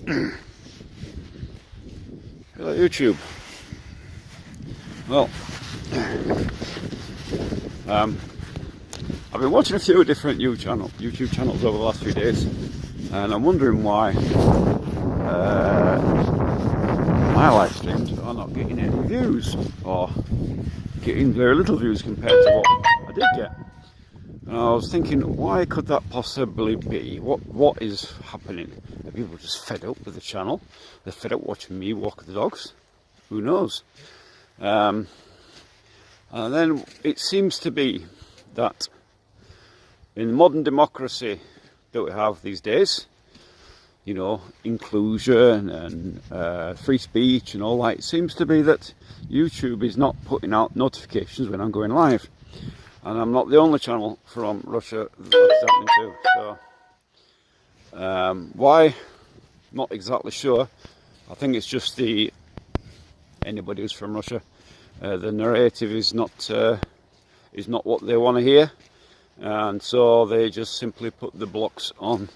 Hello YouTube. Well, I've been watching a few different YouTube channels over the last few days, and I'm wondering why my live streams are not getting any views, or getting very little views compared to what I did get. And I was thinking, why could that possibly be? What is happening? Are people just fed up with the channel? They're fed up watching me walk the dogs? Who knows? And then it seems to be that in modern democracy that we have these days, you know, inclusion and free speech and all that, it seems to be that YouTube is not putting out notifications when I'm going live. And I'm not the only channel from Russia that's happening to. So, why? Not exactly sure. I think it's just anybody who's from Russia. The narrative is not what they want to hear, and so they just simply put the blocks on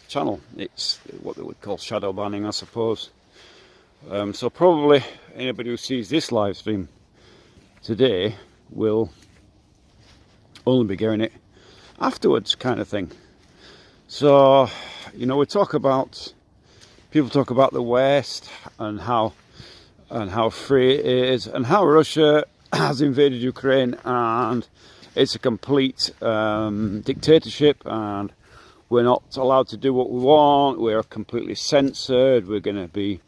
channel. It's what they would call shadow banning, I suppose. So probably anybody who sees this live stream today will only be getting it afterwards, kind of thing. So, you know, people talk about the West and how free it is, and how Russia has invaded Ukraine and it's a complete dictatorship, and we're not allowed to do what we want. We're completely censored. We're going to be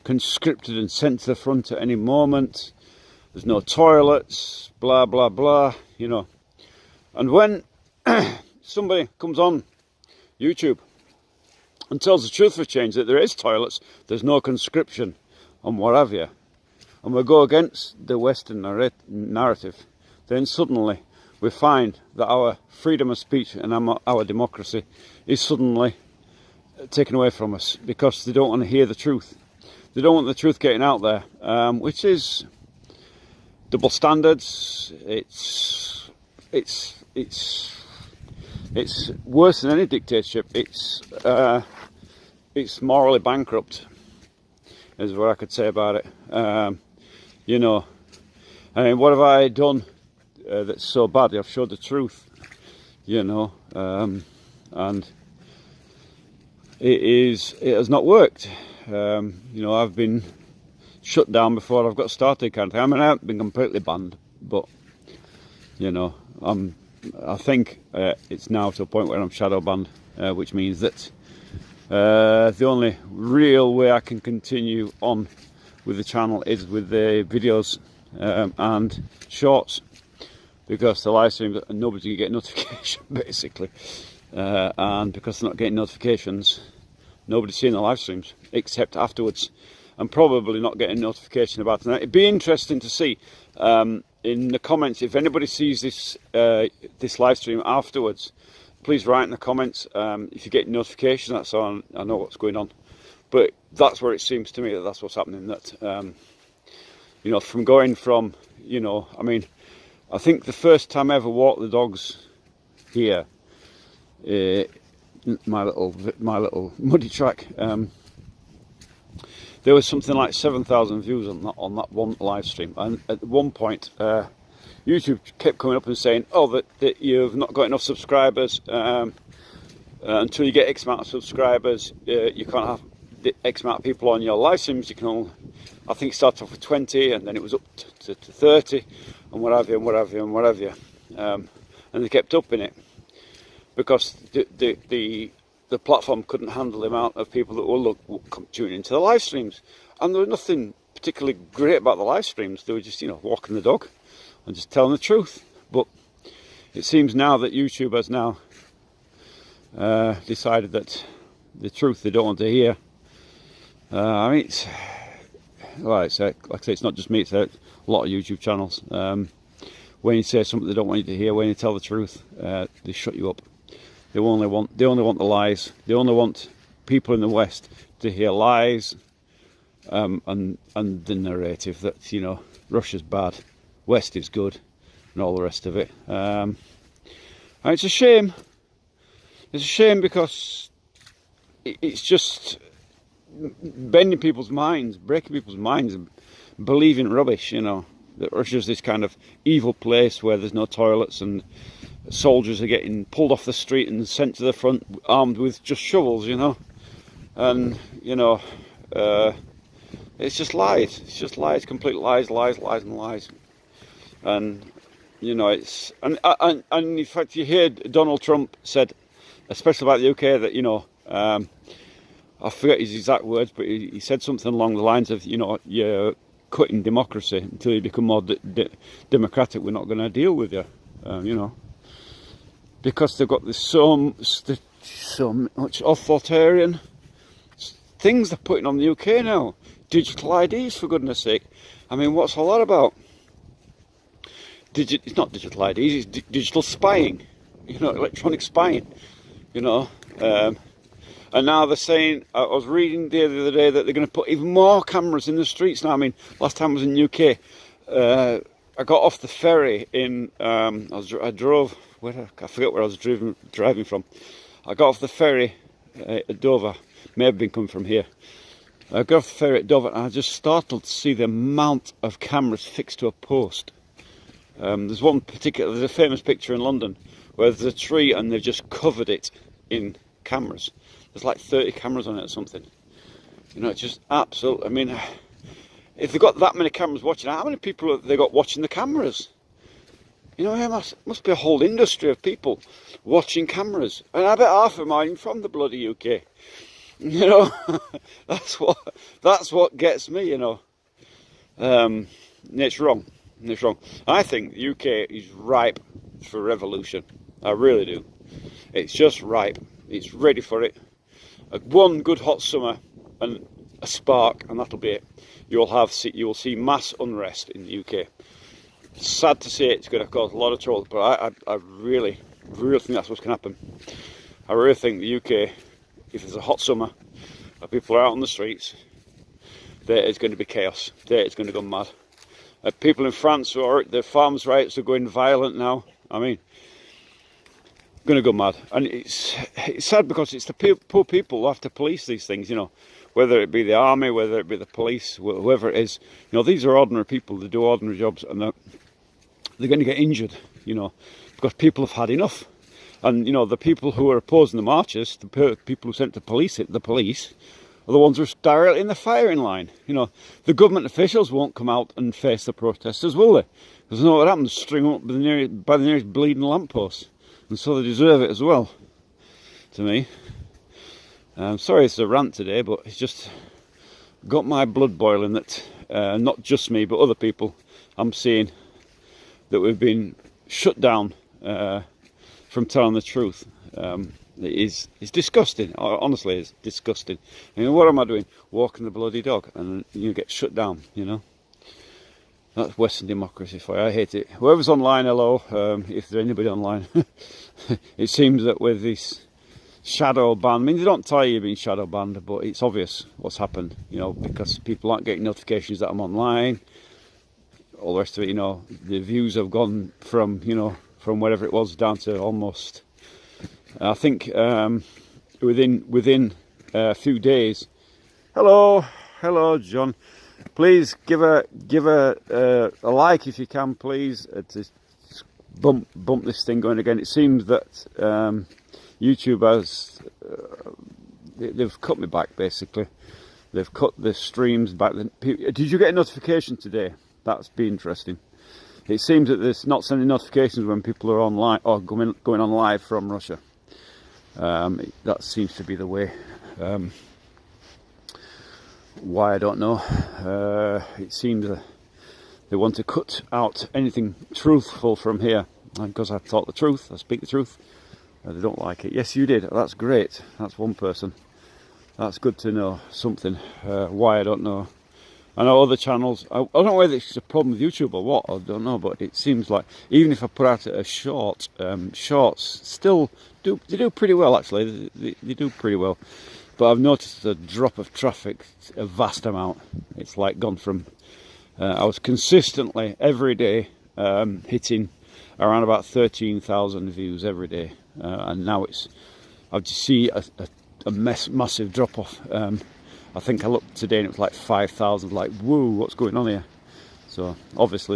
conscripted and sent to the front at any moment. There's no toilets, blah blah blah, you know. And when somebody comes on YouTube and tells the truth for a change, that there is toilets, there's no conscription, and what have you, and we go against the Western narrative, then suddenly we find that our freedom of speech and our democracy is suddenly taken away from us, because they don't want to hear the truth. They don't want the truth getting out there, which is double standards. It's worse than any dictatorship. It's morally bankrupt, is what I could say about it. You know, I mean, what have I done that's so bad? I've showed the truth, you know, and it has not worked. You know, I've been shut down before I've got started, kind of thing. I mean, I haven't been completely banned, but you know, I think it's now to a point where I'm shadow banned, which means that the only real way I can continue on with the channel is with the videos and shorts, because the live streams, nobody's going to get notification basically, and because they're not getting notifications, nobody's seeing the live streams except afterwards, and probably not getting notification about it. Now, it'd be interesting to see in the comments, if anybody sees this this live stream afterwards, please write in the comments if you get notification. That's on. I know what's going on, but that's where it seems to me that that's what's happening. That you know, from going from, you know, I mean, I think the first time I ever walked the dogs here, my little muddy track, there was something like 7,000 views on that one live stream, and at one point YouTube kept coming up and saying, oh, that you've not got enough subscribers, until you get X amount of subscribers, you can't have the X amount of people on your live streams. You can only, I think it started off with 20, and then it was up to 30, and what have you, and what have you, and what have you, and they kept upping it, because the platform couldn't handle the amount of people that will tune into the live streams. And there was nothing particularly great about the live streams. They were just, you know, walking the dog and just telling the truth. But it seems now that YouTube has now decided that the truth they don't want to hear. I mean, it's, like I say, it's not just me, it's a lot of YouTube channels. When you say something they don't want you to hear, when you tell the truth, they shut you up. They only want the lies. They only want people in the West to hear lies, and the narrative that, you know, Russia's bad, West is good, and all the rest of it. And it's a shame. It's a shame because it's just bending people's minds, breaking people's minds, and believing rubbish, you know, that Russia's this kind of evil place where there's no toilets and soldiers are getting pulled off the street and sent to the front armed with just shovels, you know. And, you know, it's just lies. It's just lies, complete lies, lies, lies and lies. And, you know, it's... And in fact, you hear Donald Trump said, especially about the UK, that, you know, I forget his exact words, but he said something along the lines of, you know, you're cutting democracy until you become more democratic. We're not going to deal with you, you know, because they've got this so much authoritarian things they're putting on the UK now. Digital IDs, for goodness sake. I mean, what's all that about? It's not digital IDs, it's digital spying, you know, electronic spying, you know. And now they're saying, I was reading the other day that they're going to put even more cameras in the streets now. I mean, last time I was in the UK, I got off the ferry in, I drove, I forget where I was driving from. I got off the ferry at Dover, may have been coming from here. I got off the ferry at Dover and I was just startled to see the amount of cameras fixed to a post. There's one particular, there's a famous picture in London where there's a tree and they've just covered it in cameras. There's like 30 cameras on it or something. You know, it's just absolute. I mean, if they've got that many cameras watching, how many people have they got watching the cameras? You know, there must be a whole industry of people watching cameras. And I bet half of them are even from the bloody UK. You know, that's what gets me, you know. It's wrong. It's wrong. I think the UK is ripe for revolution. I really do. It's just ripe. It's ready for it. One good hot summer and a spark, and that'll be it. You will see mass unrest in the UK. It's sad to say it's going to cause a lot of trouble, but I really think that's what's going to happen. I really think the UK, if there's a hot summer, and people are out on the streets, there is going to be chaos. There it's going to go mad. People in France, the farmers' rights are going violent now. I mean, going to go mad. And it's sad because it's the poor people who have to police these things, you know, whether it be the army, whether it be the police, whoever it is. You know, these are ordinary people, they do ordinary jobs, and they're going to get injured, you know, because people have had enough. And, you know, the people who are opposing the marches, the people who sent to police it, the police, are the ones who are directly in the firing line. You know, the government officials won't come out and face the protesters, will they? Because you know what happens, string them up by the nearest bleeding lamppost. And so they deserve it as well, to me. I'm sorry it's a rant today, but it's just got my blood boiling that not just me, but other people I'm seeing that we've been shut down from telling the truth. It's disgusting. Honestly, it's disgusting. I mean, what am I doing? Walking the bloody dog, and you get shut down, you know? That's Western democracy for you. I hate it. Whoever's online, hello, if there's anybody online. It seems that with this shadow ban, I mean, they don't tell you being shadow banned, but it's obvious what's happened, you know, because people aren't getting notifications that I'm online. All the rest of it, you know, the views have gone from, you know, from whatever it was down to almost, I think, within a few days. Hello, John. Please give a like if you can, please, to bump this thing going again. It seems that YouTube has they've cut me back, basically. They've cut the streams back. Did you get a notification today? That's be interesting. It seems that there's not sending notifications when people are online or going on live from Russia. That seems to be the way. Why, I don't know. It seems they want to cut out anything truthful from here. And because I taught the truth, I speak the truth. They don't like it. Yes, you did. That's great. That's one person. That's good to know something. Why, I don't know. I know other channels. I don't know whether it's a problem with YouTube or what. I don't know, but it seems like even if I put out a short, shorts still do pretty well. Actually, they do pretty well. But I've noticed a drop of traffic, a vast amount. It's like gone from, I was consistently every day hitting around about 13,000 views every day, and now I just see a a massive drop off. I think I looked today and it was like 5,000. Like, whoa, what's going on here? So obviously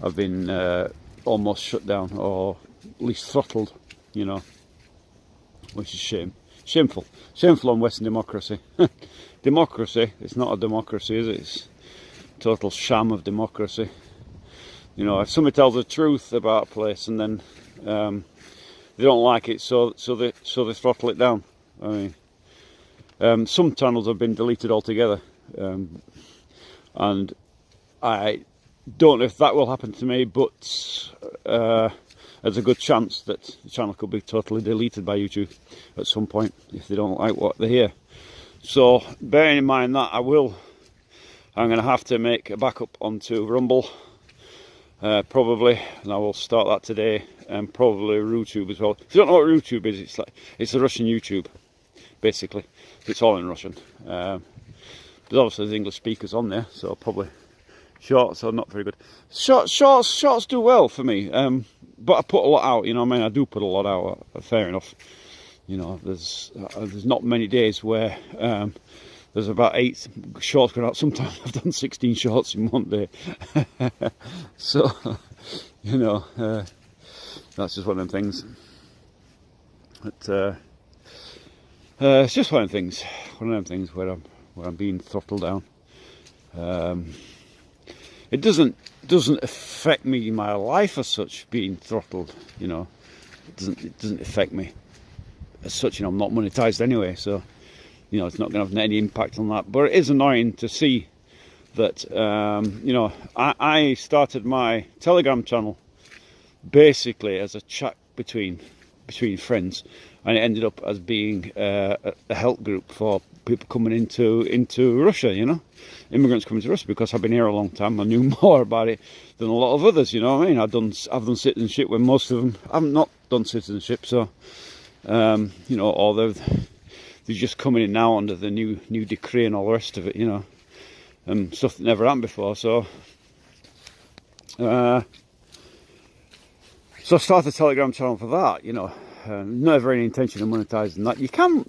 I've been almost shut down, or at least throttled, you know, which is shameful on Western democracy. Democracy, it's not a democracy, is it? It's a total sham of democracy. You know, if somebody tells the truth about a place and then they don't like it, so they throttle it down. I mean, some channels have been deleted altogether, and I don't know if that will happen to me, but there's a good chance that the channel could be totally deleted by YouTube at some point if they don't like what they hear. So bearing in mind that, I'm going to have to make a backup onto Rumble, probably, and I will start that today, and probably YouTube as well. If you don't know what YouTube is, it's a Russian YouTube, basically. It's all in Russian. But obviously there's English speakers on there, so probably shorts are not very good. Shorts do well for me, but I put a lot out, you know what I mean? I do put a lot out, fair enough. You know, there's not many days where there's about 8 shorts going out. Sometimes I've done 16 shorts in one day. So, you know, that's just one of them things. But it's just one of them things where I'm being throttled down. It doesn't affect me in my life as such, being throttled, you know. It doesn't affect me as such, you know. I'm not monetized anyway, so you know, it's not going to have any impact on that. But it is annoying to see that, you know, I started my Telegram channel basically as a chat between friends, and it ended up as being a help group for people coming into Russia, you know, immigrants coming to Russia, because I've been here a long time. I knew more about it than a lot of others, you know what I mean? I've done citizenship when most of them have not done citizenship, so you know, or they're just coming in now under the new decree and all the rest of it, you know, stuff that never happened before. So I started a Telegram channel for that, you know. Never any intention of monetizing that.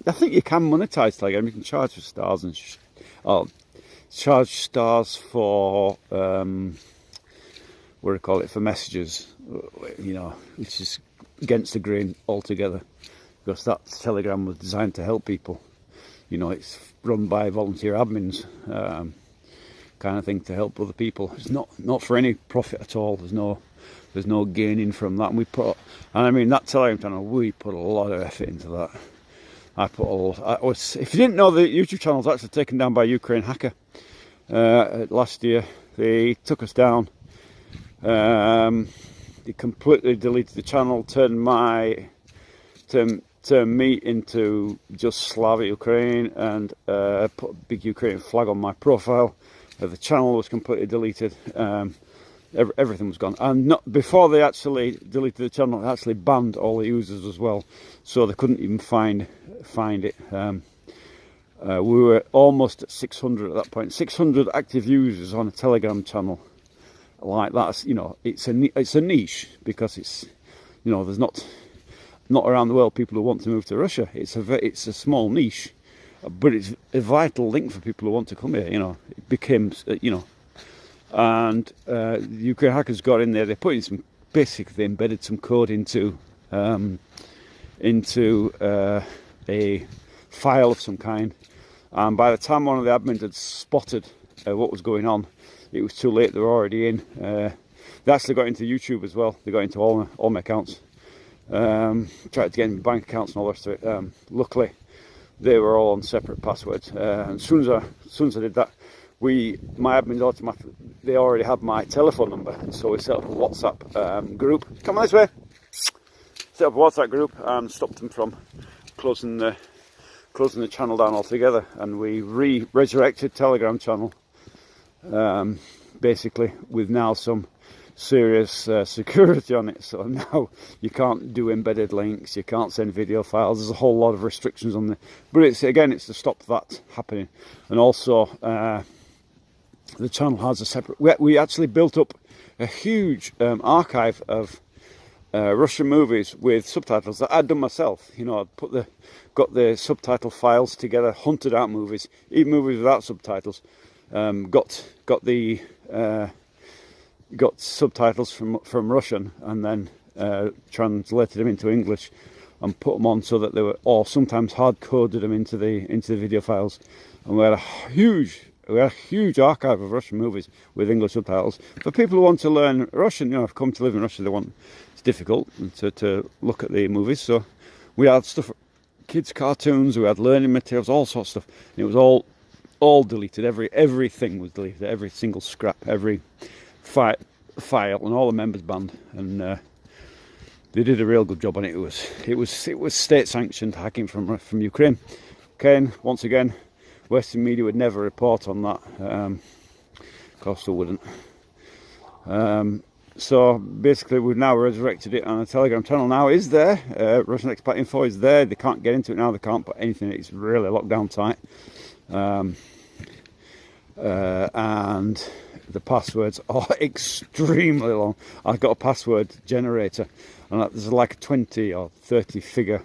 I think you can monetize Telegram. You can charge for stars and charge stars for what do you call it, for messages, you know, which is against the grain altogether, because that Telegram was designed to help people. You know, it's run by volunteer admins, kind of thing, to help other people. It's not for any profit at all. There's no gaining from that. And I mean, that Telegram channel, we put a lot of effort into that. If you didn't know, the YouTube channel was actually taken down by a Ukraine hacker last year. They took us down. They completely deleted the channel, turned me into just Slavic Ukraine, and put a big Ukrainian flag on my profile. The channel was completely deleted. Everything was gone, and before they actually deleted the channel, they actually banned all the users as well, so they couldn't even find it. We were almost at 600 at that point. 600 active users on a Telegram channel like that. You know, it's a niche, because it's, you know, there's not around the world people who want to move to Russia. It's a small niche, but it's a vital link for people who want to come here. You know, it became, you know. And the Ukraine hackers got in there. They put in they embedded some code into a file of some kind. And by the time one of the admins had spotted what was going on, it was too late. They were already in. They actually got into YouTube as well. They got into all my accounts. Tried to get in bank accounts and all the rest of it. Luckily, they were all on separate passwords. And as soon as I did that, my admins automatically, they already had my telephone number, so we set up a WhatsApp group. Come on this way. Set up a WhatsApp group and stopped them from closing the channel down altogether, and we resurrected Telegram channel, basically with now some serious security on it. So now you can't do embedded links, you can't send video files. There's a whole lot of restrictions on the, but it's to stop that happening. And also the channel has a separate, we actually built up a huge archive of Russian movies with subtitles that I'd done myself. You know, I'd got the subtitle files together, hunted out movies, even movies without subtitles. Got subtitles from Russian, and then translated them into English and put them on so that they were, or sometimes hard coded them into the video files. And we had a huge archive of Russian movies with English subtitles for people who want to learn Russian. You know, have come to live in Russia, it's difficult to look at the movies. So we had stuff, kids cartoons, we had learning materials, all sorts of stuff. And it was all deleted. Everything was deleted. Every single scrap, every file, and all the members banned. And they did a real good job on it. It was state sanctioned hacking from Ukraine. Again, once again, Western media would never report on that. Of course they wouldn't. So basically we've now resurrected it on a Telegram channel. Now is there. Russian Expat Info is there. They can't get into it now. They can't put anything. It's really locked down tight. And the passwords are extremely long. I've got a password generator, and there's like a 20 or 30 figure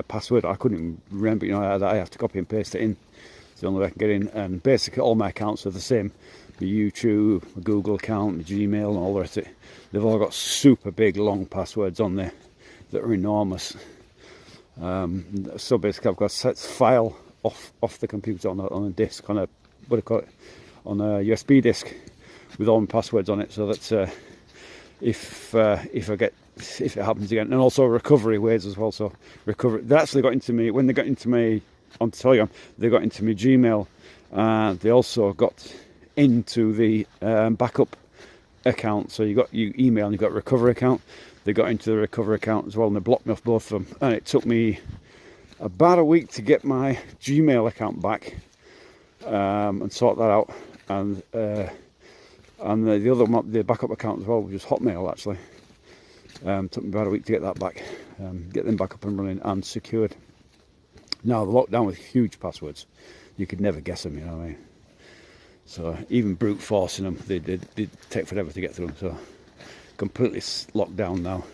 password. I couldn't even remember. You know, I have to copy and paste it in. It's the only way I can get in. And basically all my accounts are the same. My YouTube, my Google account, my Gmail, and all the rest of it. They've all got super big long passwords on there that are enormous. So basically I've got a set file off the computer on a disk, on a, what do you call it, on a USB disk with all my passwords on it, so that if it happens again, and also recovery ways as well. So they actually got into me when they got into me on Telegram. They got into my Gmail, and they also got into the backup account. So you email and you got a recovery account. They got into the recovery account as well, and they blocked me off both of them. And it took me about a week to get my Gmail account back and sort that out. And the other one, the backup account as well, which was Hotmail actually. Took me about a week to get that back, get them back up and running and secured. Now the lockdown with huge passwords, you could never guess them. You know what I mean? So even brute forcing them, they take forever to get through them. So completely locked down now.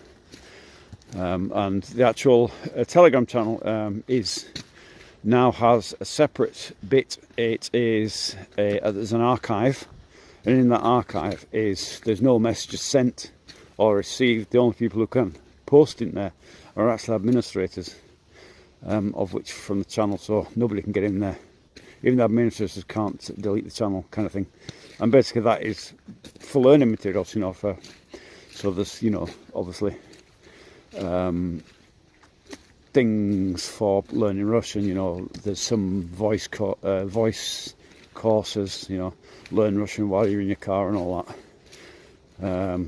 And the actual Telegram channel now has a separate bit. It is there's an archive, and in that archive there's no messages sent or received. The only people who can post in there are actually administrators, of which from the channel, so nobody can get in there. Even the administrators can't delete the channel, kind of thing. And basically that is for learning materials, you know, so there's, you know, obviously things for learning Russian. You know, there's some voice courses, you know, learn Russian while you're in your car and all that.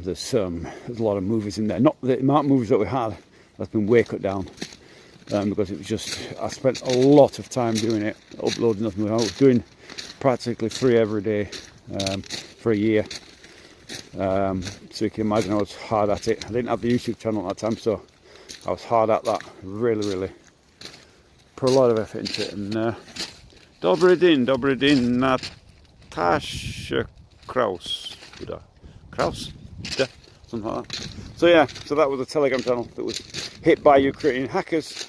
There's a lot of movies in there. Not the amount of movies that we had, that's been way cut down, because it was just, I spent a lot of time doing it, uploading nothing. I was doing practically 3 every day for a year. So you can imagine I was hard at it. I didn't have the YouTube channel at that time, so I was hard at that. Really put a lot of effort into it. And Dobry din, Natasha Kraus, something like that. So yeah, so that was a Telegram channel that was hit by Ukrainian hackers.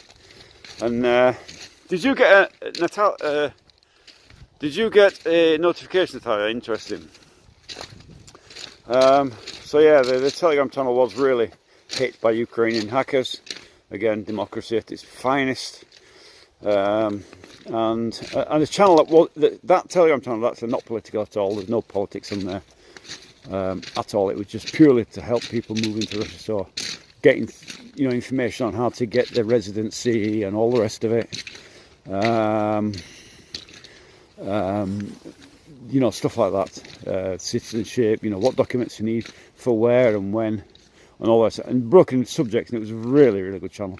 And did you get a notification, Natalia? Interesting. So yeah, the Telegram channel was really hit by Ukrainian hackers. Again, democracy at its finest. And the channel that Telegram channel, that's not political at all. There's no politics in there at all. It was just purely to help people move into Russia. So getting, you know, information on how to get their residency and all the rest of it. You know, stuff like that, citizenship, you know, what documents you need for where and when, and all that, and broken subjects. And it was a really good channel.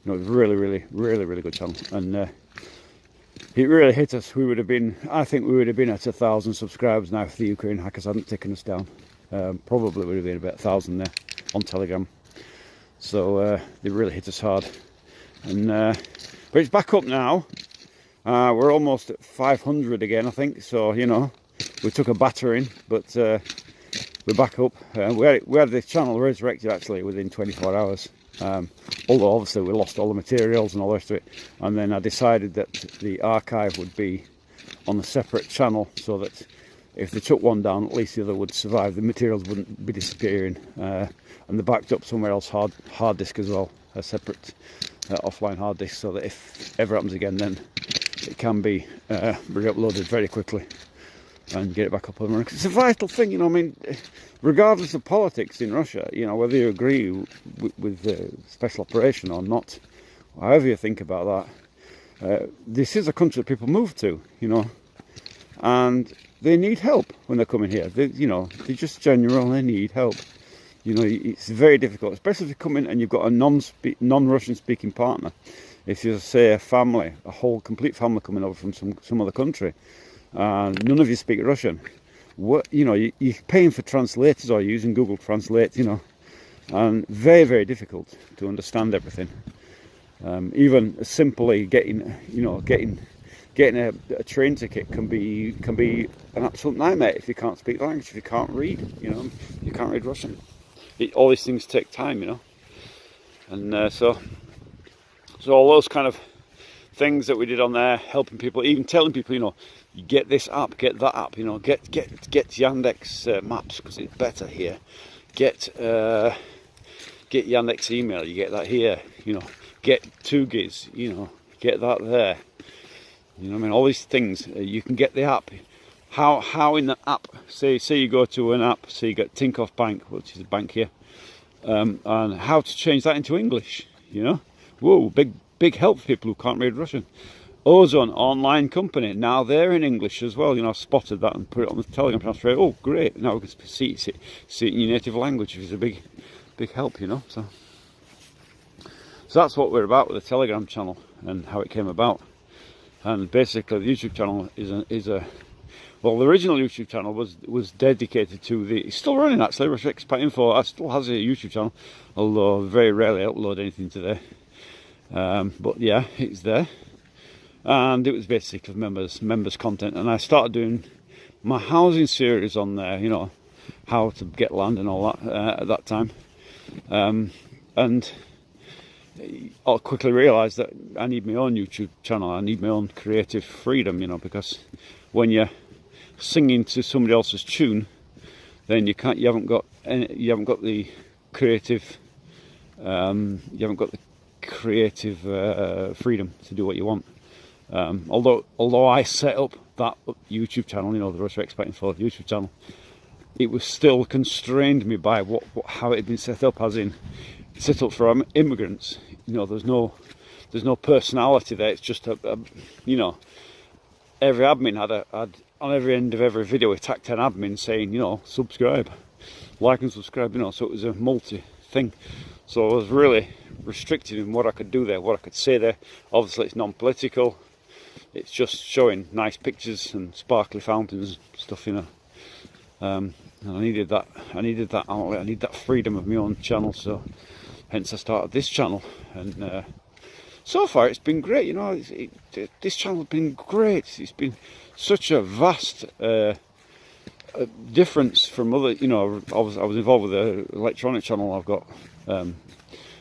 You know, it was really good channel, and it really hit us. I think we would have been at 1,000 subscribers now if the Ukrainian hackers hadn't taken us down. Probably would have been about 1,000 there on Telegram. So they really hit us hard, and but it's back up now. We're almost at 500 again, I think. So, you know, we took a battering, but we're back up. We had the channel resurrected actually within 24 hours. Although obviously we lost all the materials and all the rest of it. And then I decided that the archive would be on a separate channel, so that if they took one down, at least the other would survive. The materials wouldn't be disappearing. And they backed up somewhere else, hard disk as well, a separate offline hard disk, so that if ever happens again, then it can be re-uploaded very quickly and get it back up and running. It's a vital thing, you know. I mean, regardless of politics in Russia, you know, whether you agree with the special operation or not, however you think about that, this is a country that people move to, you know, and they need help when they're coming here. You know, they just genuinely need help. You know, it's very difficult, especially if you come in and you've got a non-Russian speaking partner. If you say a family, a whole complete family coming over from some other country, and none of you speak Russian, you know, you're paying for translators or you're using Google Translate, you know, and very, very difficult to understand everything. Even simply getting a train ticket can be an absolute nightmare if you can't speak the language, if you can't read, you know, you can't read Russian. All these things take time, you know, and so all those kind of things that we did on there, helping people, even telling people, you know, you get this app, get that app, you know, get Yandex Maps because it's better here. Get Yandex email, you get that here, you know. Get 2GIS, you know, get that there. You know what I mean? All these things, you can get the app. How in the app, say you go to an app, say you get Tinkoff Bank, which is a bank here, and how to change that into English, you know? Whoa, big help for people who can't read Russian. Ozone, online company, now they're in English as well, you know. I've spotted that and put it on the Telegram channel straight. Oh, great, now we can see it in your native language, which is a big help, you know. So that's what we're about with the Telegram channel and how it came about. And basically the YouTube channel well, the original YouTube channel was dedicated to it's still running actually, Russia Expat Info. I still has a YouTube channel, although very rarely upload anything to there. But yeah, it's there. And it was basically members content, and I started doing my housing series on there, you know, how to get land and all that at that time. And I quickly realised that I need my own YouTube channel. I need my own creative freedom, you know, because when you're singing to somebody else's tune, then you haven't got the creative freedom to do what you want. Although I set up that YouTube channel, you know, the Russia Expat Info YouTube channel, it was still constrained me by how it had been set up, as in set up for immigrants. You know, there's no personality there. It's just you know, every admin had on every end of every video we tacked an admin saying, you know, subscribe, like and subscribe, you know. So it was a multi thing. So I was really restricted in what I could do there, what I could say there. Obviously it's non-political. It's just showing nice pictures and sparkly fountains and stuff, you know. And I needed that outlet. I need that freedom of my own channel. So hence I started this channel, and so far it's been great, you know. This channel has been great. It's been such a vast difference from other, you know. I was involved with an electronic channel I've got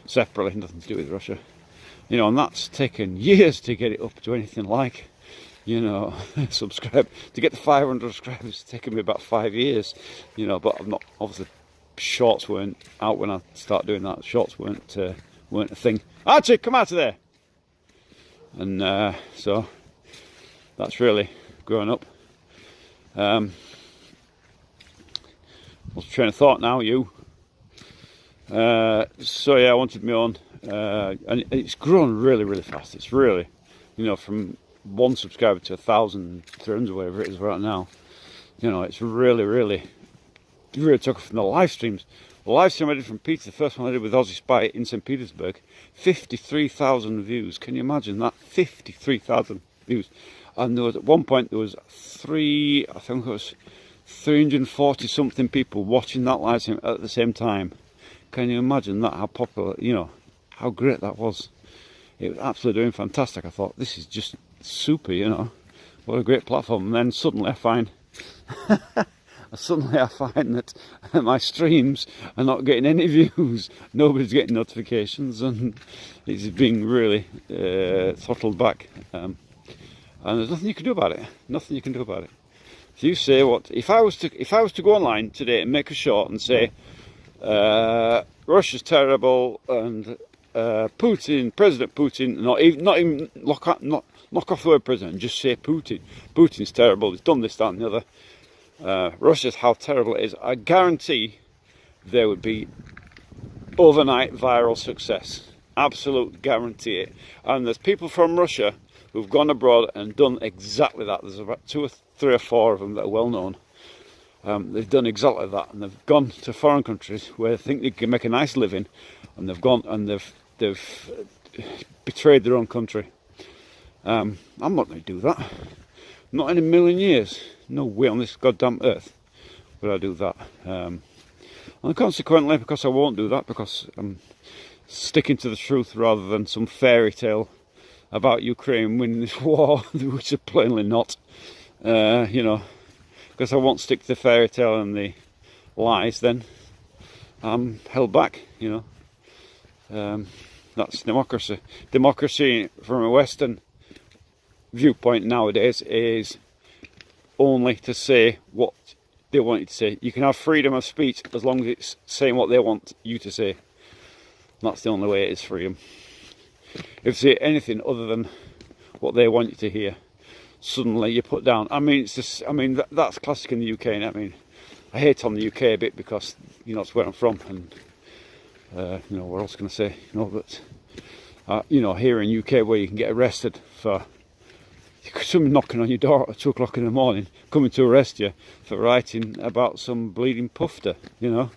separately, nothing to do with Russia, you know, and that's taken years to get it up to anything like, you know, subscribe. To get to 500 subscribers, it's taken me about 5 years, you know. But I'm not, obviously shorts weren't out when I started doing that. Shorts weren't a thing. Archie, come out of there. And so that's really growing up. What's the train of thought now, you? So yeah, I wanted my own, and it's grown really, really fast. It's really, you know, from 1 subscriber to 1,300, whatever it is right now. You know, it's really took off from the live streams. The live stream I did from Peter, the first one I did with Aussie Spy in St. Petersburg, 53,000 views. Can you imagine that? 53,000 views. And there was, at one point, there was 340 something people watching that live stream at the same time. Can you imagine that? How popular, you know, how great that was. It was absolutely doing fantastic. I thought, this is just super, you know. What a great platform. And then suddenly I find and suddenly I find that my streams are not getting any views, nobody's getting notifications, and it's being really throttled back. And there's nothing you can do about it. Nothing you can do about it. If you say if I was to go online today and make a short and say Russia's terrible and President Putin, not even knock off the word president, just say Putin's terrible, he's done this, that and the other, Russia's how terrible it is, I guarantee there would be overnight viral success. Absolute guarantee it. And there's people from Russia who've gone abroad and done exactly that. There's about 2 or 3 or 4 of them that are well known. They've done exactly that, and they've gone to foreign countries where they think they can make a nice living, and they've gone and they've betrayed their own country. I'm not going to do that. Not in a million years. No way on this goddamn earth would I do that. And consequently, because I won't do that, because I'm sticking to the truth rather than some fairy tale about Ukraine winning this war, which are plainly not. You know, because I won't stick to the fairy tale and the lies, then I'm held back, you know. That's democracy. Democracy from a Western viewpoint nowadays is only to say what they want you to say. You can have freedom of speech as long as it's saying what they want you to say. That's the only way it is freedom. If you say anything other than what they want you to hear, suddenly you're put down. I mean, it's just, I mean, that's classic in the UK. And I mean, I hate on the UK a bit because, you know, it's where I'm from, and you know, what else can I say? You know, but you know, here in UK where you can get arrested for someone knocking on your door at 2 o'clock in the morning, coming to arrest you for writing about some bleeding pufter, you know.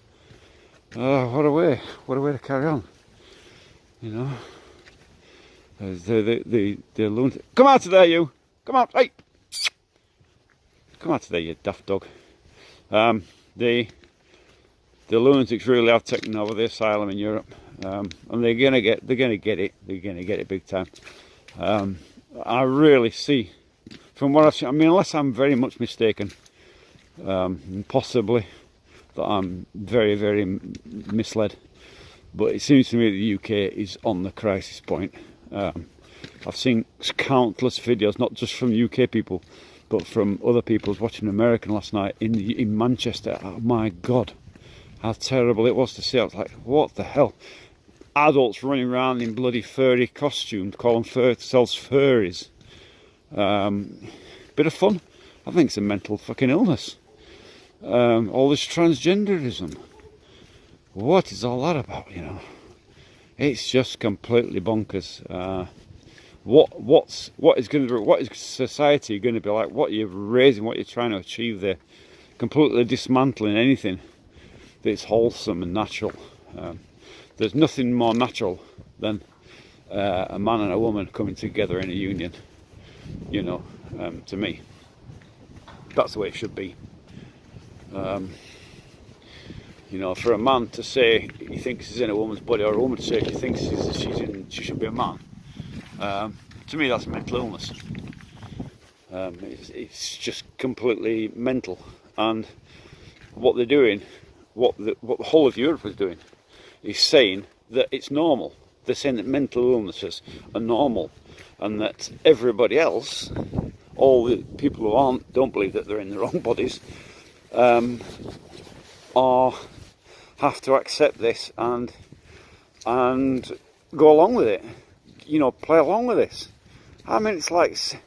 What a way to carry on, you know. The lunatic. Come out of there, you! Come out, hey! Come out of there, you daft dog. The lunatics really have taken over the asylum in Europe, and they're gonna get it big time. I really see, from what I've seen, I mean, unless I'm very much mistaken, possibly that I'm very, very misled, but it seems to me that the UK is on the crisis point. I've seen countless videos, not just from UK people, but from other people. I was watching American last night in Manchester. Oh my God, how terrible it was to see. I was like, what the hell? Adults running around in bloody furry costumes, calling themselves furries. Bit of fun. I think it's a mental fucking illness. All this transgenderism. What is all that about, you know? It's just completely bonkers. What is society going to be like? What you're raising, what you're trying to achieve there, completely dismantling anything that's wholesome and natural. There's nothing more natural than a man and a woman coming together in a union, you know, to me. That's the way it should be. You know, for a man to say he thinks he's in a woman's body, or a woman to say she thinks she should be a man, to me that's mental illness. It's just completely mental. And what they're doing, what the whole of Europe is doing, is saying that it's normal. They're saying that mental illnesses are normal, and that everybody else, all the people who don't believe that they're in their own bodies, have to accept this and go along with it. You know, play along with this. I mean, it's like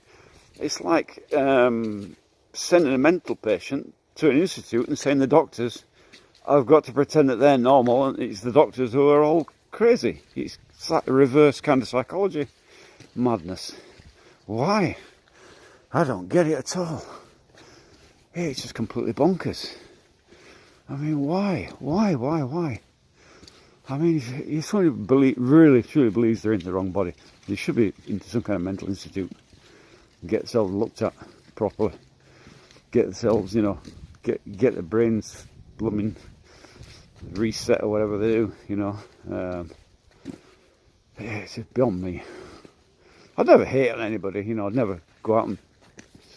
sending a mental patient to an institute and saying the doctors have got to pretend that they're normal, and it's the doctors who are all crazy. It's like a reverse kind of psychology. Madness. Why? I don't get it at all. It's just completely bonkers. I mean, why? I mean, if somebody really truly believes they're in the wrong body, they should be into some kind of mental institute and get themselves looked at properly. Get themselves, you know, get their brains blooming reset or whatever they do, you know. It's just beyond me. I'd never hate on anybody, you know. I'd never go out and,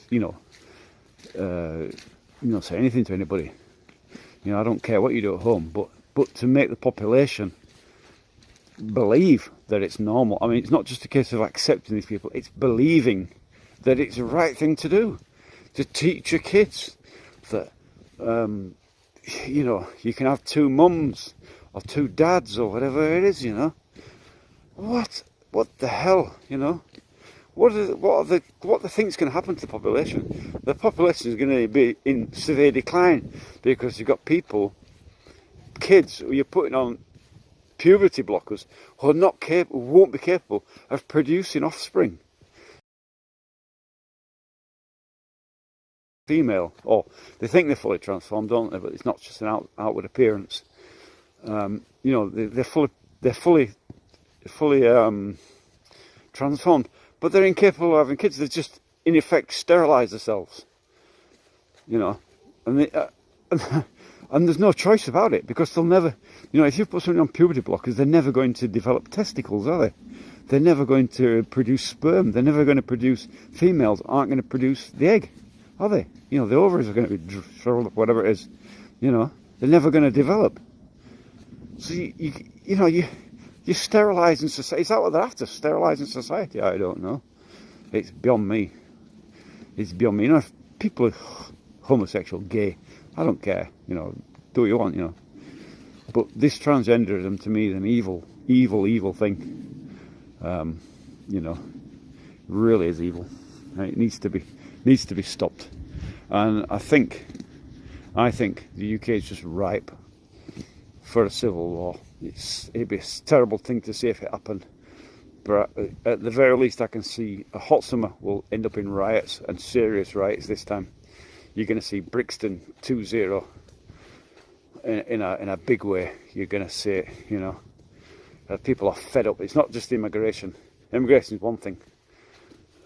you know, say anything to anybody. I don't care what you do at home, but to make the population believe that it's normal. I mean, it's not just a case of accepting these people, it's believing that it's the right thing to do. To teach your kids that, you can have two mums or two dads or whatever it is, What the hell, What are the things going to happen to the population? The population is going to be in severe decline because you've got kids who you're putting on puberty blockers who are not capable, won't be capable of producing offspring. Female, or they think they're fully transformed, don't they? But it's not just an outward appearance. They're fully transformed, but they're incapable of having kids. They just, in effect, sterilise themselves. And and there's no choice about it because they'll never. If you put somebody on puberty blockers, they're never going to develop testicles, are they? They're never going to produce sperm. They're never going to produce. Females aren't going to produce the egg, are they? The ovaries are going to be shriveled up, whatever it is. They're never going to develop. So you're sterilising society. Is that what they're after? Sterilising society? I don't know. It's beyond me. It's beyond me. If people are homosexual, gay, I don't care. Do what you want. But this transgenderism to me is an evil thing. Really is evil. And it needs to be stopped. And I think the UK is just ripe for a civil war. It'd be a terrible thing to see if it happened. But at the very least, I can see a hot summer will end up in riots, and serious riots this time. You're going to see Brixton 2-0 in a big way. You're going to see it. People are fed up. It's not just immigration. Immigration is one thing.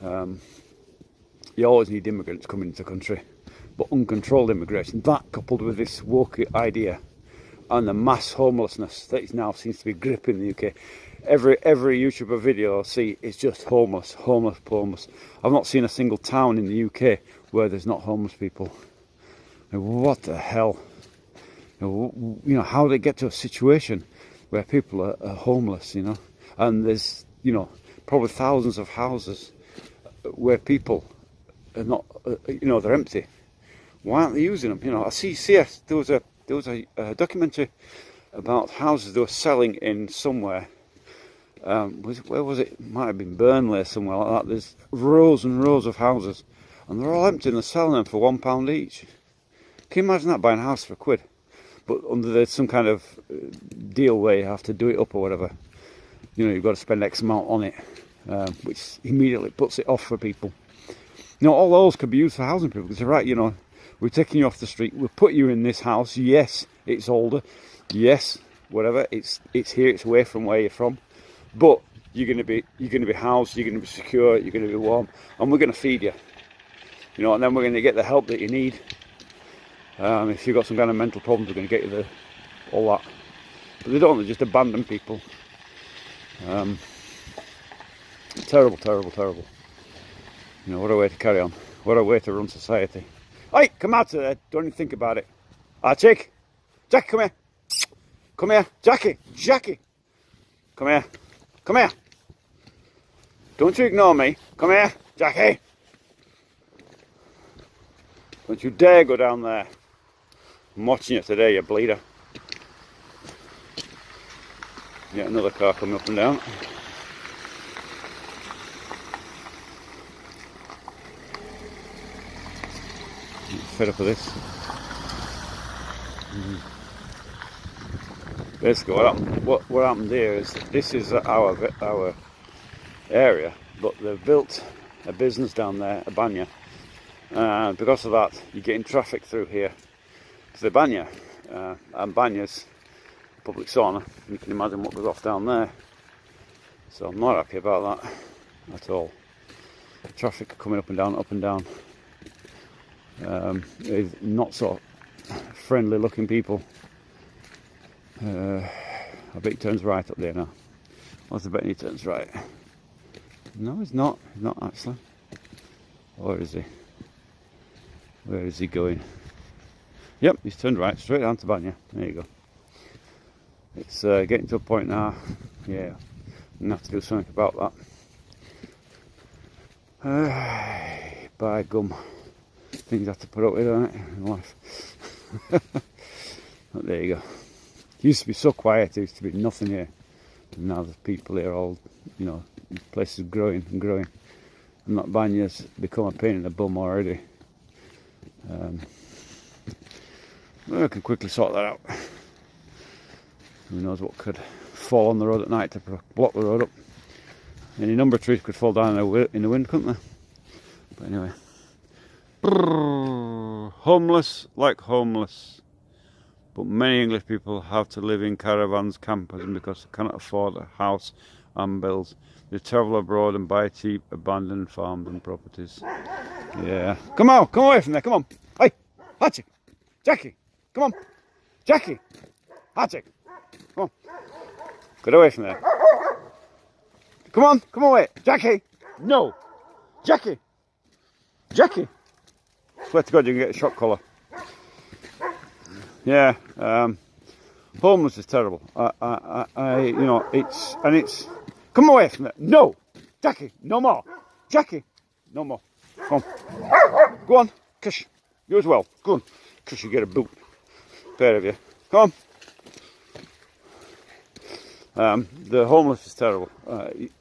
You always need immigrants coming into the country, but uncontrolled immigration, that coupled with this woke idea and the mass homelessness that now seems to be gripping the UK. Every YouTuber video I see is just homeless. I've not seen a single town in the UK where there's not homeless people. And what the hell? How do they get to a situation where people are homeless, And there's, probably thousands of houses where people are not, they're empty. Why aren't they using them? I see, there was a documentary about houses they were selling in somewhere. Where was it? Might have been Burnley or somewhere like that. There's rows and rows of houses, and they're all empty, and they're selling them for £1 each. Can you imagine that, buying a house for £1? But under some kind of deal where you have to do it up or whatever. You've got to spend X amount on it, which immediately puts it off for people. All those could be used for housing people. Because they're right, we're taking you off the street. We'll put you in this house. Yes, it's older. Yes, whatever. It's here. It's away from where you're from. But you're going to be housed. You're going to be secure. You're going to be warm, and we're going to feed you. And then we're going to get the help that you need. If you've got some kind of mental problems, we're going to get you all that. But they don't. They just abandon people. Terrible. What a way to carry on. What a way to run society. Hey, come out of there. Don't even think about it. Jake, come here. Come here. Jackie. Come here. Don't you ignore me. Come here, Jackie. Don't you dare go down there. I'm watching you today, you bleeder. Yet another car coming up and down. Fed up with this. Basically, what happened here is this is our area, but they've built a business down there, a banya, and because of that, you're getting traffic through here to the banya, and banya's public sauna. You can imagine what goes off down there. So I'm not happy about that at all. Traffic coming up and down. Not so friendly looking people. I bet he turns right up there now. What's the bet he turns right? No, he's not. He's not actually. Or is he? Where is he going? Yep, he's turned right, straight down to Banya. There you go. It's getting to a point now, yeah, I'm going to have to do something about that. By gum. Things you have to put up with, don't it, in life. But there you go. It used to be so quiet, there used to be nothing here. And now the people here all, you know, the place is growing and growing. And that Banya's become a pain in the bum already. I can quickly sort that out. Who knows what could fall on the road at night to block the road up. Any number of trees could fall down in the wind, couldn't they? But anyway. Homeless like homeless. But many English people have to live in caravans, campers, because they cannot afford a house and bills. They travel abroad and buy cheap, abandoned farms and properties. Yeah. Come on, come away from there, come on. Hey, Hachi, Jackie, come on. Jackie, Hachi, come on. Get away from there. Come on, come away. Jackie, no. Jackie, Jackie. Swear to God you can get a shock collar. Yeah, homeless is terrible. You know, it's, come away from it. No, Jackie, no more. Jackie, no more. Come on, go on, Kush, you as well. Go on, Kush, you get a boot. Pair of you. Come on. The homeless is terrible.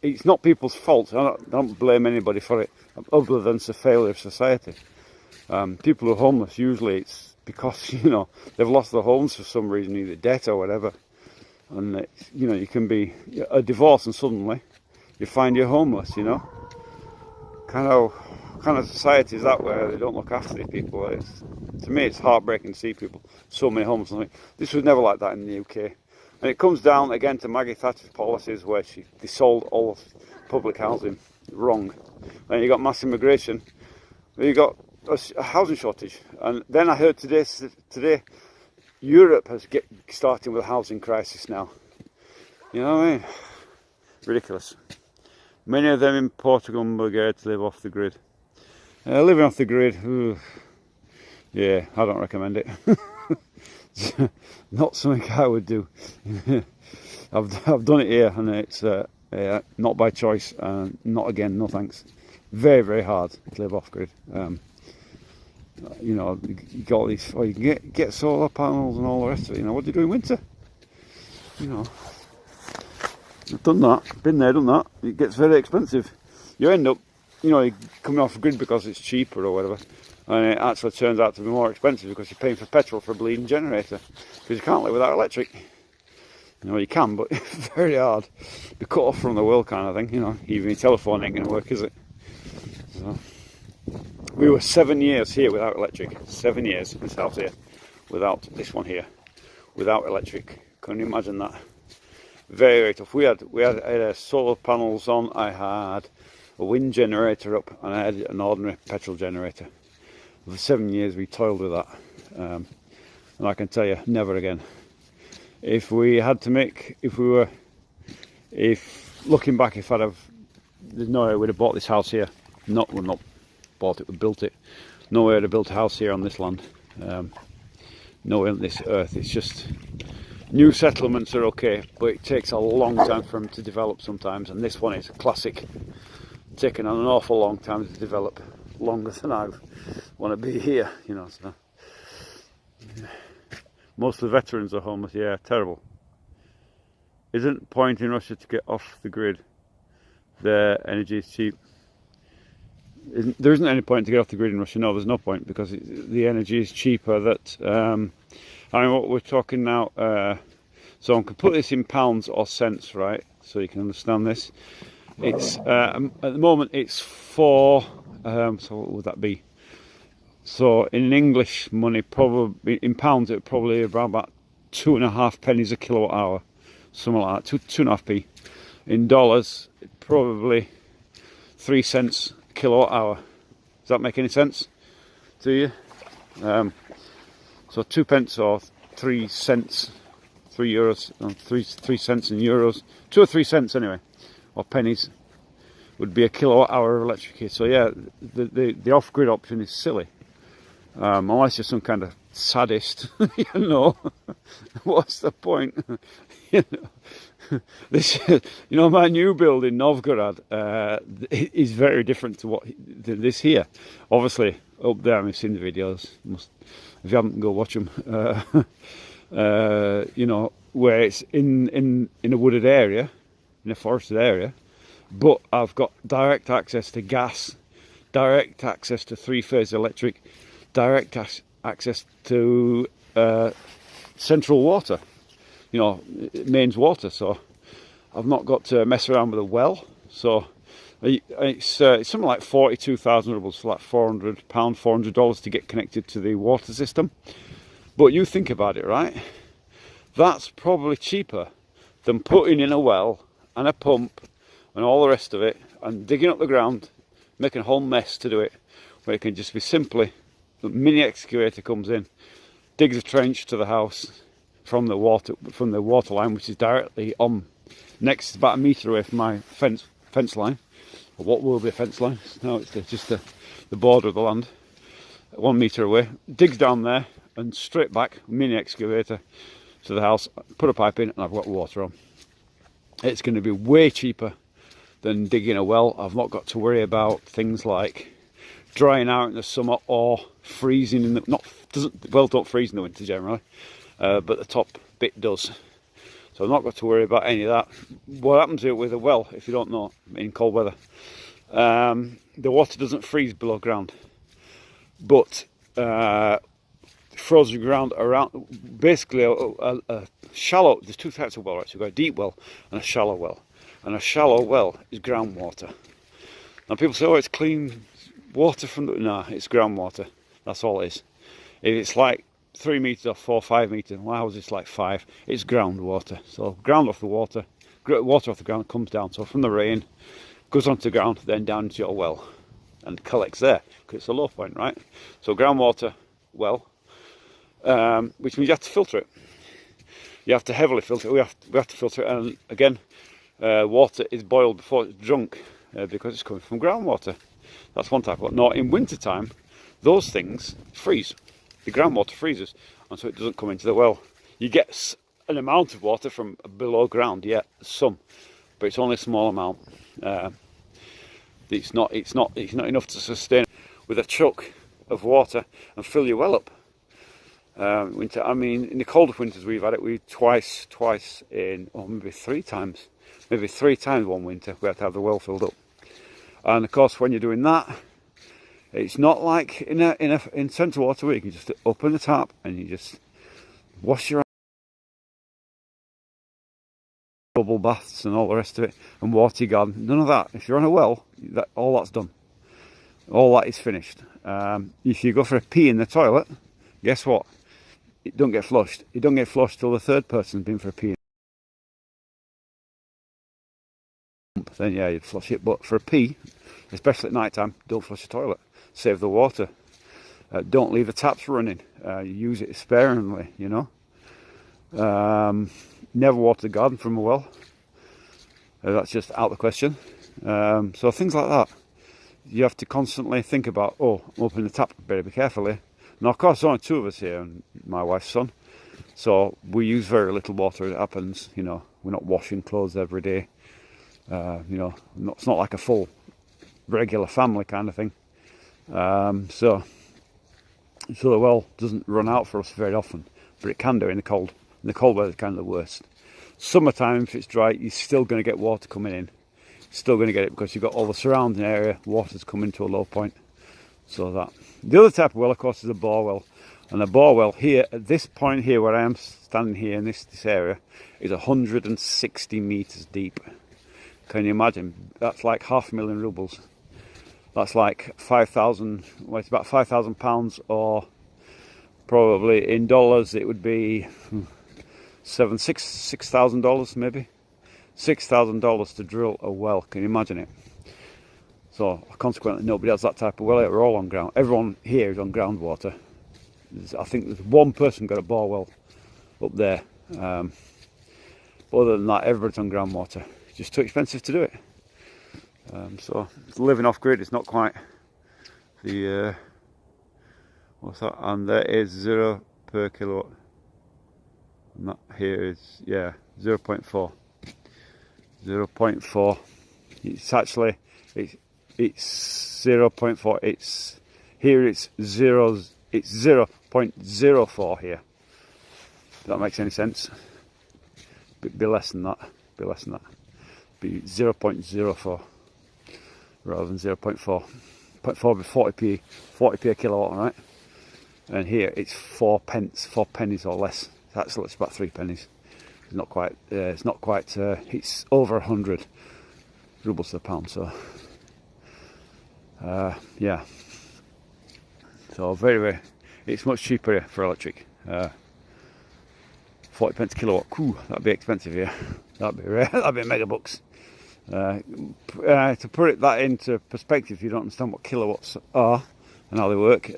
It's not people's fault. I don't blame anybody for it, other than it's a failure of society. People who are homeless, usually it's because, you know, they've lost their homes for some reason, either debt or whatever. And, you know, you can be a divorce and suddenly you find you're homeless, you know. Kind of society is that where they don't look after these people. To me, it's heartbreaking to see people, so many homeless. This was never like that in the UK. And it comes down again to Maggie Thatcher's policies where they sold all of public housing wrong. And you got mass immigration, you got a housing shortage. And then I heard today Europe has starting with a housing crisis now. You know what I mean? Ridiculous. Many of them in Portugal and Bulgaria to live off the grid. Living off the grid, ooh, yeah, I don't recommend it. Not something I would do. I've done it here, and it's not by choice, and not again, no thanks. Very, very hard to live off grid. You know, you got all these, you can get solar panels and all the rest of it. You know, what do you do in winter? You know, I've done that, been there, done that. It gets very expensive. You end up, you know, you're coming off the grid because it's cheaper or whatever, and it actually turns out to be more expensive because you're paying for petrol for a bleeding generator, because you can't live without electric. You know, you can, but it's very hard. Be cut off from the world kind of thing, you know. Even your telephone ain't going to work, is it? So, we were 7 years here without electric. 7 years in this house here, without this one here, without electric. Can you imagine that? Very, very tough. We had solar panels on. I had a wind generator up, and I had an ordinary petrol generator. For 7 years we toiled with that, and I can tell you, never again. If we had to make, looking back, there's no way we'd have bought this house here. Not bought it, we built it. No way I'd have built a house here on this land. No way on this earth. It's just, new settlements are okay, but it takes a long time for them to develop sometimes, and this one is a classic. Taken an awful long time to develop, longer than I want to be here, you know. So, yeah. Most of the veterans are homeless. Yeah, terrible. Isn't point in Russia to get off the grid? Their energy is cheap. There isn't any point to get off the grid in Russia. No, there's no point, because the energy is cheaper. That I mean, what we're talking now. So I can put this in pounds or cents, right? So you can understand this. It's at the moment it's 4. So what would that be? So in English money, probably in pounds, it would probably be around about 2.5 pennies a kilowatt hour, something like that. 2.5p. In dollars, probably 3 cents a kilowatt hour. Does that make any sense to you? So 2 pence or 3 cents, 3 euros, 3 cents in euros, 2 or 3 cents anyway, or pennies, would be a kilowatt hour of electricity. So yeah, the off-grid option is silly, unless you're some kind of saddest. You know, what's the point? You know, this, you know, my new build in Novgorod is very different to this here. Obviously, up there, I've seen the videos. If you haven't, go watch them. You know, where it's in a wooded area, in a forested area, but I've got direct access to gas, direct access to three-phase electric, direct access to central water, you know, mains water. So I've not got to mess around with a well. So it's something like 42,000 rubles, so like £400, $400 to get connected to the water system. But you think about it, right? That's probably cheaper than putting in a well and a pump and all the rest of it, and digging up the ground, making a whole mess to do it, where it can just be simply, the mini excavator comes in, digs a trench to the house from the water line, which is directly on next, about a metre away from my fence line, or what will be a fence line. No, it's just the border of the land, 1 metre away, digs down there and straight back, mini excavator to the house, put a pipe in, and I've got water on. It's going to be way cheaper than digging a well. I've not got to worry about things like drying out in the summer or freezing in the wells don't freeze in the winter generally, but the top bit does. So I've not got to worry about any of that. What happens here with a well, if you don't know, in cold weather, the water doesn't freeze below ground, but frozen ground around, basically a shallow, there's two types of well, right? So you've got a deep well and a shallow well. And a shallow well is groundwater. Now people say, oh, it's clean water from the... Nah, it's groundwater. That's all it is. If it's like 3 metres or 4 or 5 metres, well, how's it's like 5? It's groundwater. So ground off the water, water off the ground comes down. So from the rain, goes onto the ground, then down into your well and collects there, because it's a low point, right? So groundwater well, which means you have to filter it. You have to heavily filter it. We have to filter it, and again, water is boiled before it's drunk because it's coming from groundwater. That's one type of water. Now, in winter time, those things freeze. The groundwater freezes, and so it doesn't come into the well. You get an amount of water from below ground, yeah, some, but it's only a small amount. It's not enough to sustain with a chuck of water and fill your well up. Winter, I mean, in the colder winters we've had it, we twice in, or maybe 3 times. Maybe 3 times one winter we had to have the well filled up. And of course, when you're doing that, it's not like in central water where you can just open the tap and you just wash your bubble baths and all the rest of it, and water your garden. None of that. If you're on a well, all that's done. All that is finished. If you go for a pee in the toilet, guess what? It don't get flushed. It don't get flushed till the third person's been for a pee. Then yeah, you'd flush it. But for a pee, especially at night time, don't flush the toilet. Save the water. Don't leave the taps running. Use it sparingly, you know. Never water the garden from a well. That's just out of the question. So things like that. You have to constantly think about, oh, I'm opening the tap, better be careful here. Now, of course, there's only 2 of us here, and my wife's son. So we use very little water. It happens, you know. We're not washing clothes every day. You know, it's not like a full, regular family kind of thing. So the well doesn't run out for us very often, but it can do in the cold. In the cold weather, it's kind of the worst. Summertime, if it's dry, you're still going to get water coming in. Still going to get it because you've got all the surrounding area, water's coming to a low point. So that. The other type of well, of course, is a bore well. And a bore well here, at this point here, where I am standing here in this area, is 160 metres deep. Can you imagine? That's like £500,000 rubles. That's like 5,000, well, it's about £5,000, or probably in dollars it would be $6,000 maybe. $6,000 to drill a well. Can you imagine it? So consequently, nobody has that type of well. We're all on ground. Everyone here is on groundwater. I think there's one person got a bore well up there. But other than that, everybody's on groundwater. It's just too expensive to do it. So living off grid is not quite the What's that? And there is 0 per kilowatt. And that here is, yeah, 0.4. 0.4. It's actually, it's 0.4. It's here. It's 0.04 here. If that makes any sense. Be less than that. Be less than that. Be 0.04 rather than 0.4. 0.4 be 40p a kilowatt, right? And here it's 4 pence, 4 pennies or less. Actually, it's about 3 pennies. It's not quite. It's not quite. It's over 100 rubles to the pound. So, yeah. So very. It's much cheaper here for electric. 40 pence a kilowatt. Ooh, that'd be expensive here. That'd be rare. That'd be mega bucks. To put that into perspective, if you don't understand what kilowatts are and how they work,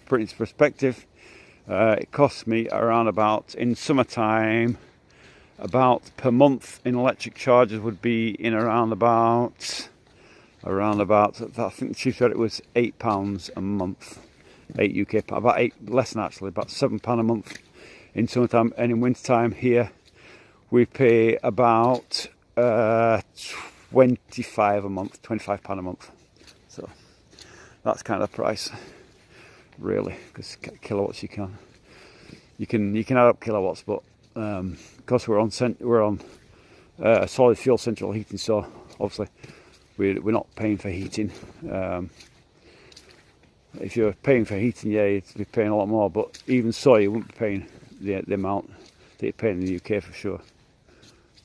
put it into perspective, it costs me around about, in summertime, about per month in electric charges would be in around about, I think the chief said it was £8 a month, 8 UK, about 8, less than actually, about £7 a month in summertime. And in wintertime here, we pay about 25 a month, £25 a month. So that's kind of the price, really, because kilowatts you can add up kilowatts, but because we're on solid fuel central heating, so obviously we're not paying for heating. If you're paying for heating, yeah, you'd be paying a lot more, but even so, you wouldn't be paying the amount that you're paying in the UK for sure.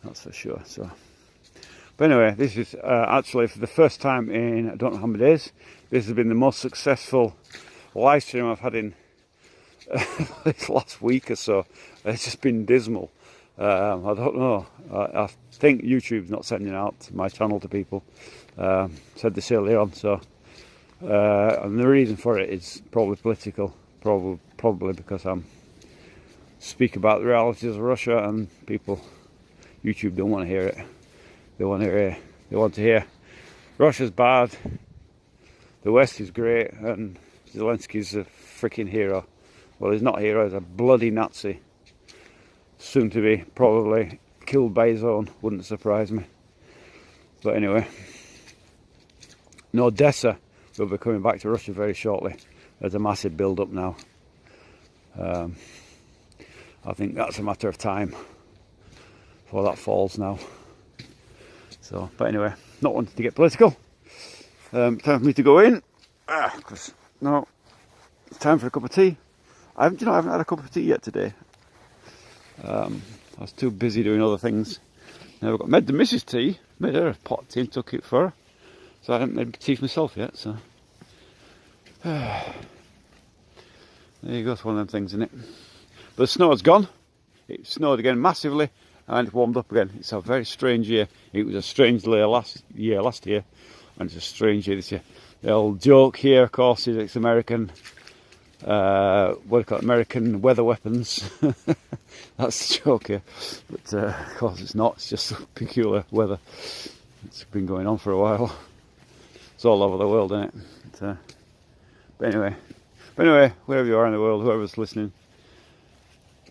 That's for sure. So, but anyway, this is actually for the first time in I don't know how many days. This has been the most successful live stream I've had in this last week or so. It's just been dismal. I don't know. I think YouTube's not sending out my channel to people. Said this earlier on. So, and the reason for it is probably political. Probably because I'm speak about the realities of Russia, and people, YouTube don't want to hear it. They want to hear Russia's bad, the West is great, and Zelensky's a freaking hero. Well, he's not a hero, he's a bloody Nazi. Soon to be probably killed by his own, wouldn't surprise me. But anyway, Odessa will be coming back to Russia very shortly. There's a massive build up now. I think that's a matter of time before that falls now. So, but anyway, not wanting to get political. Time for me to go in. Because no, it's time for a cup of tea. I haven't had a cup of tea yet today. I was too busy doing other things. Now I've made the missus tea, made her a pot of tea and took it for her. So I haven't made tea for myself yet. So there you go. It's one of them things, isn't it? But the snow's gone. It snowed again massively, and it warmed up again. It's a very strange year. It was a strange year last year, and it's a strange year this year. The old joke here, of course, is it's American. What do you call it? American weather weapons. That's the joke here. But of course, it's not. It's just peculiar weather. It's been going on for a while. It's all over the world, isn't it? But anyway, wherever you are in the world, whoever's listening,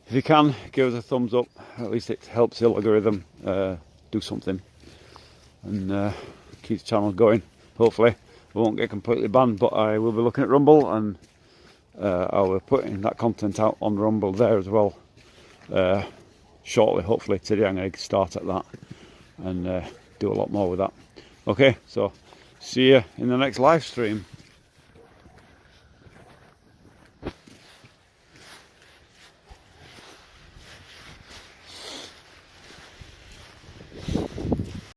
if you can, give us a thumbs up. At least it helps the algorithm do something and keep the channel going. Hopefully, we won't get completely banned, but I will be looking at Rumble, and I will be putting that content out on Rumble there as well shortly. Hopefully, today I'm going to start at that and do a lot more with that. Okay, so see you in the next live stream.